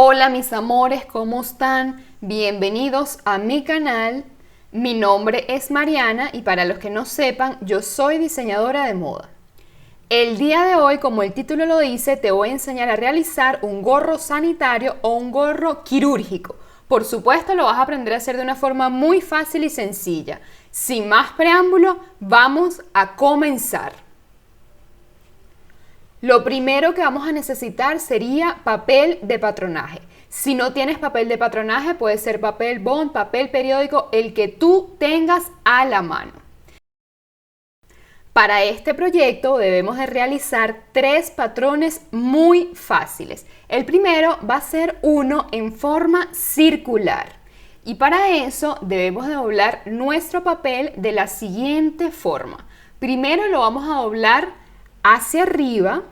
Hola mis amores, ¿cómo están? Bienvenidos a mi canal. Mi nombre es Mariana y para los que no sepan, yo soy diseñadora de moda. El día de hoy, como el título lo dice, te voy a enseñar a realizar un gorro sanitario o un gorro quirúrgico. Por supuesto, lo vas a aprender a hacer de una forma muy fácil y sencilla. Sin más preámbulo, vamos a comenzar. Lo primero que vamos a necesitar sería papel de patronaje. Si no tienes papel de patronaje, puede ser papel bond, papel periódico, el que tú tengas a la mano. Para este proyecto debemos de realizar 3 patrones muy fáciles. El primero va a ser uno en forma circular. Y para eso debemos de doblar nuestro papel de la siguiente forma. Primero lo vamos a doblar hacia arriba.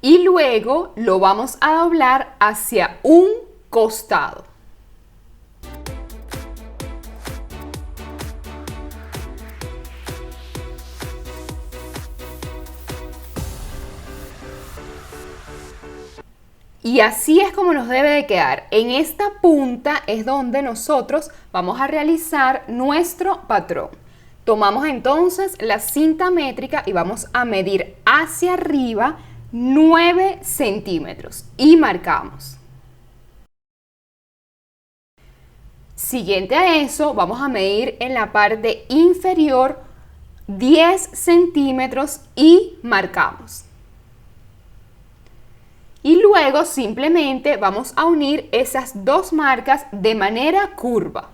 Y luego lo vamos a doblar hacia un costado. Y así es como nos debe de quedar. En esta punta es donde nosotros vamos a realizar nuestro patrón. Tomamos entonces la cinta métrica y vamos a medir hacia arriba 9 centímetros y marcamos. Siguiente a eso, vamos a medir en la parte inferior 10 centímetros y marcamos. Y luego simplemente vamos a unir esas dos marcas de manera curva.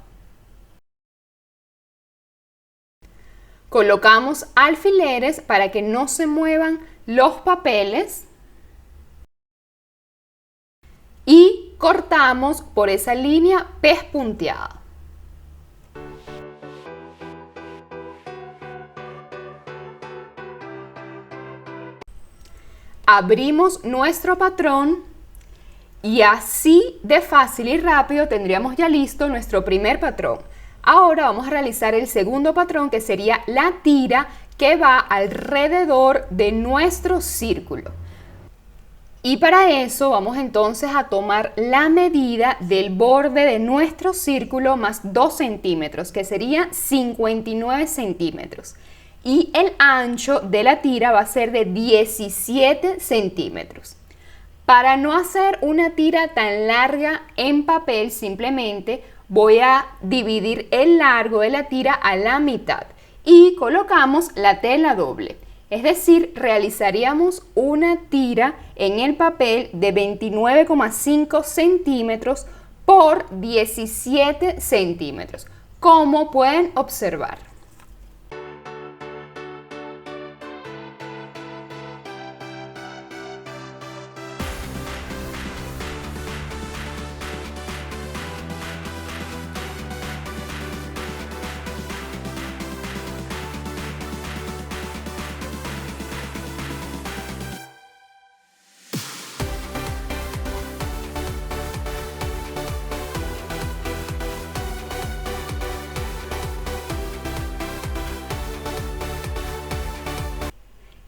Colocamos alfileres para que no se muevan los papeles y cortamos por esa línea pespunteada. Abrimos nuestro patrón y así de fácil y rápido tendríamos ya listo nuestro primer patrón. Ahora vamos a realizar el segundo patrón, que sería la tira que va alrededor de nuestro círculo. Y para eso vamos entonces a tomar la medida del borde de nuestro círculo más 2 centímetros, que sería 59 centímetros. Y el ancho de la tira va a ser de 17 centímetros. Para no hacer una tira tan larga en papel, simplemente voy a dividir el largo de la tira a la mitad y colocamos la tela doble. Es decir, realizaríamos una tira en el papel de 29,5 centímetros por 17 centímetros, como pueden observar.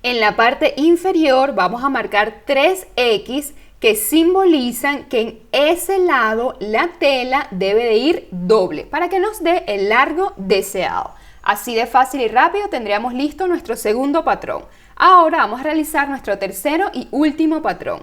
En la parte inferior vamos a marcar 3X que simbolizan que en ese lado la tela debe de ir doble para que nos dé el largo deseado. Así de fácil y rápido tendríamos listo nuestro segundo patrón. Ahora vamos a realizar nuestro tercero y último patrón.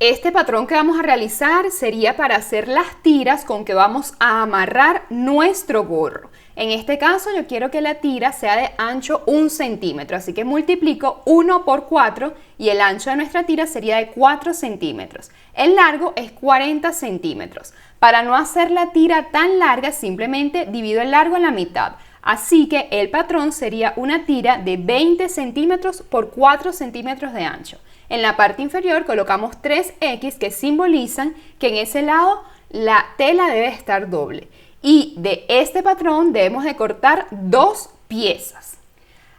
Este patrón que vamos a realizar sería para hacer las tiras con que vamos a amarrar nuestro gorro. En este caso yo quiero que la tira sea de ancho 1 centímetro, así que multiplico 1 por 4 y el ancho de nuestra tira sería de 4 centímetros. El largo es 40 centímetros. Para no hacer la tira tan larga, simplemente divido el largo en la mitad. Así que el patrón sería una tira de 20 centímetros por 4 centímetros de ancho. En la parte inferior colocamos 3X que simbolizan que en ese lado la tela debe estar doble. Y de este patrón debemos de cortar 2 piezas.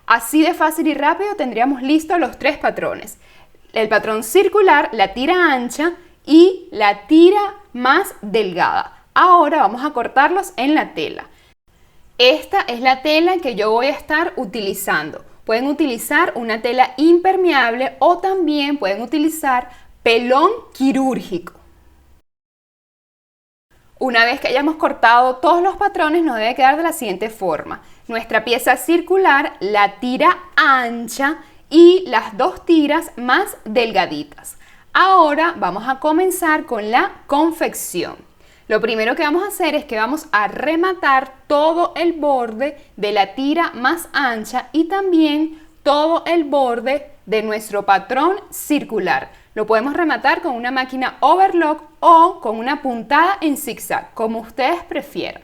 Así de fácil y rápido tendríamos listos los 3 patrones. El patrón circular, la tira ancha y la tira más delgada. Ahora vamos a cortarlos en la tela. Esta es la tela que yo voy a estar utilizando. Pueden utilizar una tela impermeable o también pueden utilizar pelón quirúrgico. Una vez que hayamos cortado todos los patrones, nos debe quedar de la siguiente forma. Nuestra pieza circular, la tira ancha y las dos tiras más delgaditas. Ahora vamos a comenzar con la confección. Lo primero que vamos a hacer es que vamos a rematar todo el borde de la tira más ancha y también todo el borde de nuestro patrón circular. Lo podemos rematar con una máquina overlock o con una puntada en zigzag, como ustedes prefieran.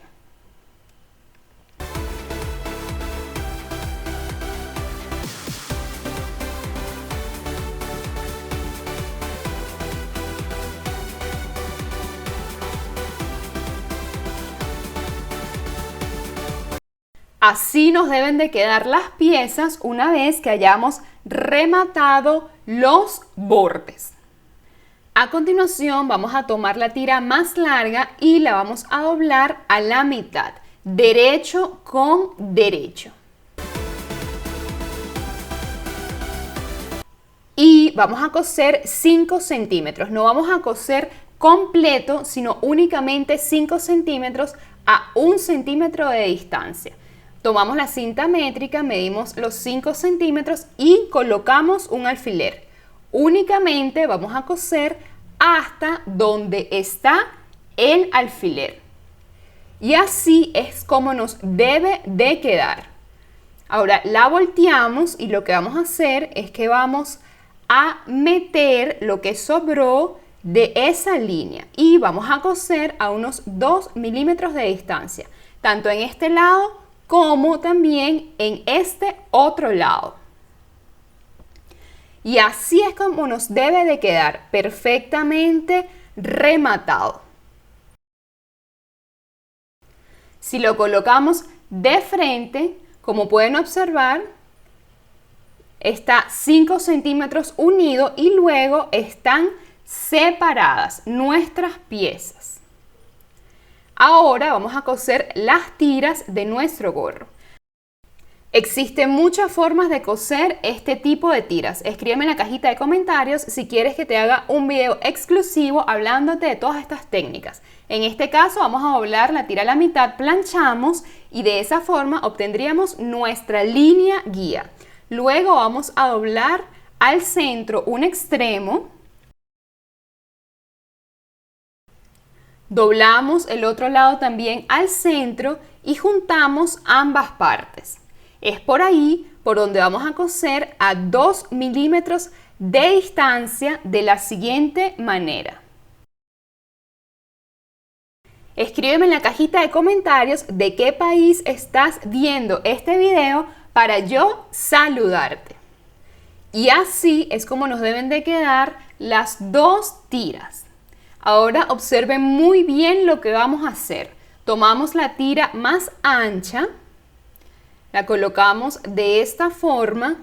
Así nos deben de quedar las piezas una vez que hayamos rematado los bordes. A continuación vamos a tomar la tira más larga y la vamos a doblar a la mitad, derecho con derecho. Y vamos a coser 5 centímetros, no vamos a coser completo, sino únicamente 5 centímetros a 1 centímetro de distancia. Tomamos la cinta métrica, medimos los 5 centímetros y colocamos un alfiler. Únicamente vamos a coser hasta donde está el alfiler. Y así es como nos debe de quedar. Ahora la volteamos y lo que vamos a hacer es que vamos a meter lo que sobró de esa línea y vamos a coser a unos 2 milímetros de distancia, tanto en este lado como también en este otro lado. Y así es como nos debe de quedar perfectamente rematado. Si lo colocamos de frente, como pueden observar, está 5 centímetros unido y luego están separadas nuestras piezas. Ahora vamos a coser las tiras de nuestro gorro. Existen muchas formas de coser este tipo de tiras. Escríbeme en la cajita de comentarios si quieres que te haga un video exclusivo hablándote de todas estas técnicas. En este caso vamos a doblar la tira a la mitad, planchamos y de esa forma obtendríamos nuestra línea guía. Luego vamos a doblar al centro un extremo. Doblamos el otro lado también al centro y juntamos ambas partes. Es por ahí por donde vamos a coser a 2 milímetros de distancia de la siguiente manera. Escríbeme en la cajita de comentarios de qué país estás viendo este video para yo saludarte. Y así es como nos deben de quedar las dos tiras. Ahora observen muy bien lo que vamos a hacer. Tomamos la tira más ancha, la colocamos de esta forma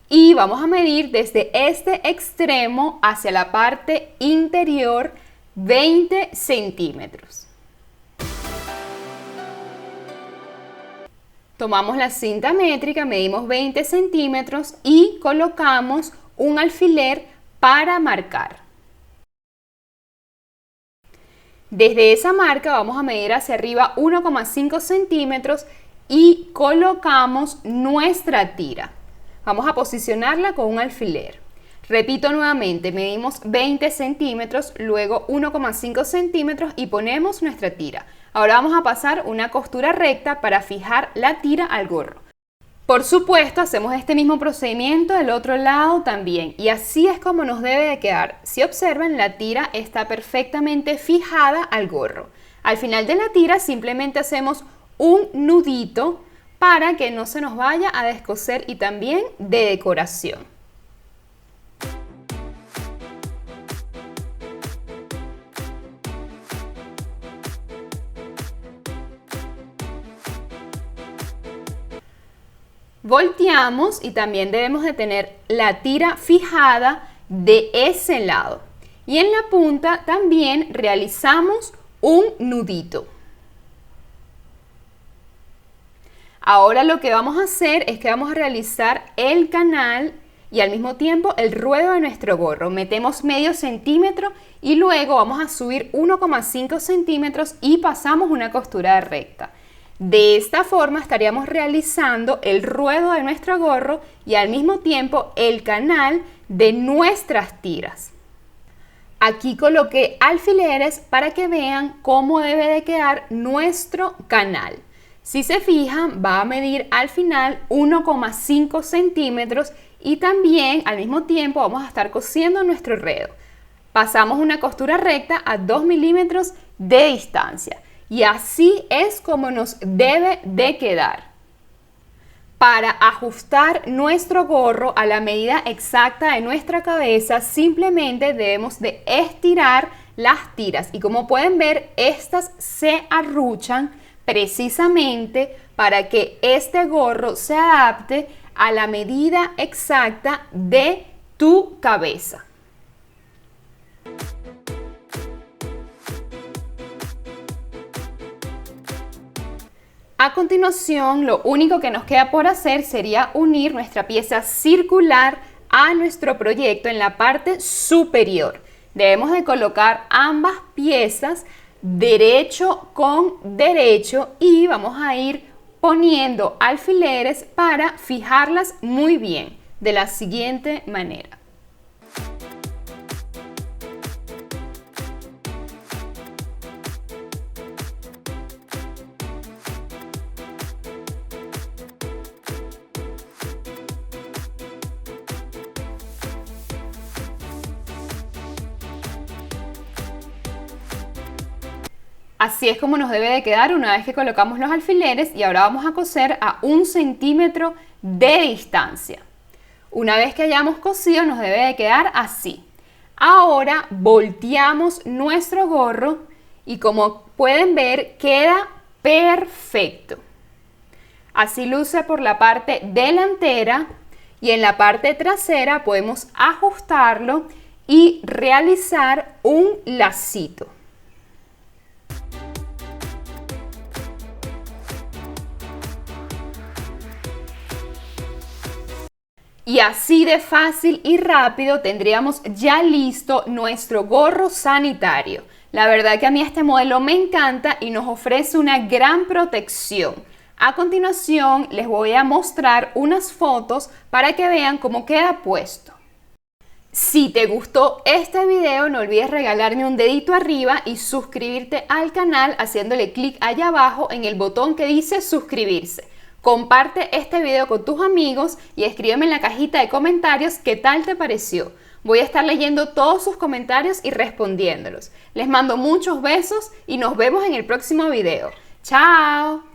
y vamos a medir desde este extremo hacia la parte interior 20 centímetros. Tomamos la cinta métrica, medimos 20 centímetros y colocamos un alfiler para marcar. Desde esa marca vamos a medir hacia arriba 1,5 centímetros y colocamos nuestra tira. Vamos a posicionarla con un alfiler. Repito nuevamente, medimos 20 centímetros, luego 1,5 centímetros y ponemos nuestra tira. Ahora vamos a pasar una costura recta para fijar la tira al gorro. Por supuesto, hacemos este mismo procedimiento del otro lado también y así es como nos debe de quedar. Si observan, la tira está perfectamente fijada al gorro. Al final de la tira simplemente hacemos un nudito para que no se nos vaya a descoser y también de decoración. Volteamos y también debemos de tener la tira fijada de ese lado. Y en la punta también realizamos un nudito. Ahora lo que vamos a hacer es que vamos a realizar el canal y al mismo tiempo el ruedo de nuestro gorro. Metemos medio centímetro y luego vamos a subir 1,5 centímetros y pasamos una costura recta. De esta forma estaríamos realizando el ruedo de nuestro gorro y al mismo tiempo el canal de nuestras tiras. Aquí coloqué alfileres para que vean cómo debe de quedar nuestro canal. Si se fijan, va a medir al final 1,5 centímetros y también al mismo tiempo vamos a estar cosiendo nuestro enredo. Pasamos una costura recta a 2 milímetros de distancia y así es como nos debe de quedar. Para ajustar nuestro gorro a la medida exacta de nuestra cabeza, simplemente debemos de estirar las tiras y como pueden ver, estas se arruchan precisamente para que este gorro se adapte a la medida exacta de tu cabeza. A continuación, lo único que nos queda por hacer sería unir nuestra pieza circular a nuestro proyecto en la parte superior. Debemos de colocar ambas piezas derecho con derecho y vamos a ir poniendo alfileres para fijarlas muy bien de la siguiente manera. Así es como nos debe de quedar una vez que colocamos los alfileres y ahora vamos a coser a 1 centímetro de distancia. Una vez que hayamos cosido nos debe de quedar así. Ahora volteamos nuestro gorro y como pueden ver queda perfecto. Así luce por la parte delantera y en la parte trasera podemos ajustarlo y realizar un lacito. Y así de fácil y rápido tendríamos ya listo nuestro gorro sanitario. La verdad que a mí este modelo me encanta y nos ofrece una gran protección. A continuación les voy a mostrar unas fotos para que vean cómo queda puesto. Si te gustó este video no olvides regalarme un dedito arriba y suscribirte al canal haciéndole clic allá abajo en el botón que dice suscribirse. Comparte este video con tus amigos y escríbeme en la cajita de comentarios qué tal te pareció. Voy a estar leyendo todos sus comentarios y respondiéndolos. Les mando muchos besos y nos vemos en el próximo video. ¡Chao!